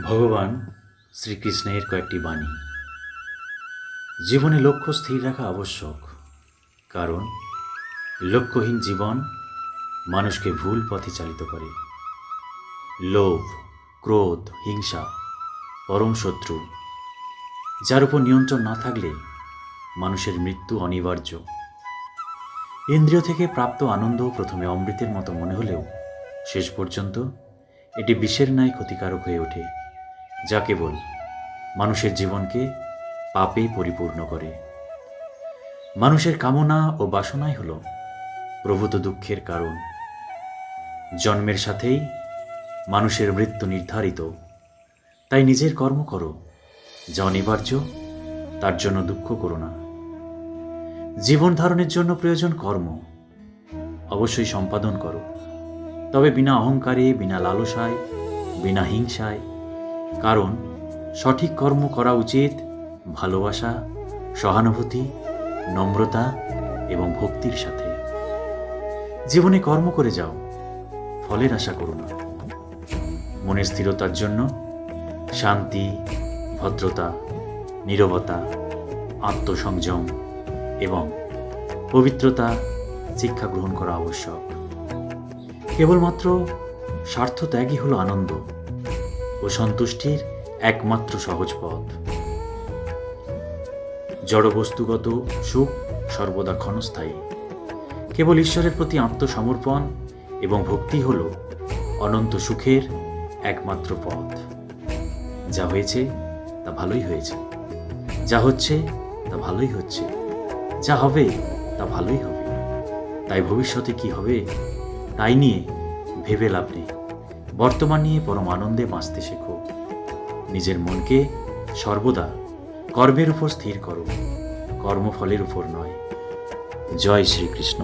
ভগবান শ্রীকৃষ্ণের কয়েকটি বাণী। জীবনে লক্ষ্য স্থির রাখা আবশ্যক, কারণ লক্ষ্যহীন জীবন মানুষকে ভুল পথে চালিত করে। লোভ, ক্রোধ, হিংসা পরম শত্রু, যার উপর নিয়ন্ত্রণ না থাকলে মানুষের মৃত্যু অনিবার্য। ইন্দ্রিয় থেকে প্রাপ্ত আনন্দ প্রথমে অমৃতের মতো মনে হলেও শেষ পর্যন্ত এটি বিষের ন্যায় ক্ষতিকারক হয়ে ওঠে, যা কেবল মানুষের জীবনকে পাপে পরিপূর্ণ করে। মানুষের কামনা ও বাসনাই হল প্রভূত দুঃখের কারণ। জন্মের সাথেই মানুষের মৃত্যু নির্ধারিত, তাই নিজের কর্ম করো, যা অনিবার্য, তার জন্য দুঃখ করো না। জীবন ধারণের জন্য প্রয়োজন কর্ম, অবশ্যই সম্পাদন করো, তবে বিনা অহংকারে, বিনা লালসায়, বিনা হিংসায়। কারণ সঠিক কর্ম করা উচিত ভালোবাসা, সহানুভূতি, নম্রতা এবং ভক্তির সাথে। জীবনে কর্ম করে যাও, ফলের আশা করো না। মনের স্থিরতার জন্য শান্তি, ভদ্রতা, নীরবতা, আত্মসংযম এবং পবিত্রতা শিক্ষা গ্রহণ করা আবশ্যক। কেবলমাত্র স্বার্থ ত্যাগই হল আনন্দ ও সন্তুষ্টির একমাত্র সহজ পথ। জড়বস্তুগত সুখ সর্বদা ক্ষণস্থায়ী। কেবল ঈশ্বরের প্রতি আত্মসমর্পণ এবং ভক্তি হল অনন্ত সুখের একমাত্র পথ। যা হয়েছে তা ভালোই হয়েছে, যা হচ্ছে তা ভালোই হচ্ছে, যা হবে তা ভালোই হবে। তাই ভবিষ্যতে কি হবে তাই নিয়ে ভেবে লাভ নেই। বর্তমান নিয়ে পরম আনন্দে বাঁচতে শেখো। নিজের মনকে সর্বদা কর্মের উপর স্থির করো, কর্মফলের উপর নয়। জয় শ্রীকৃষ্ণ।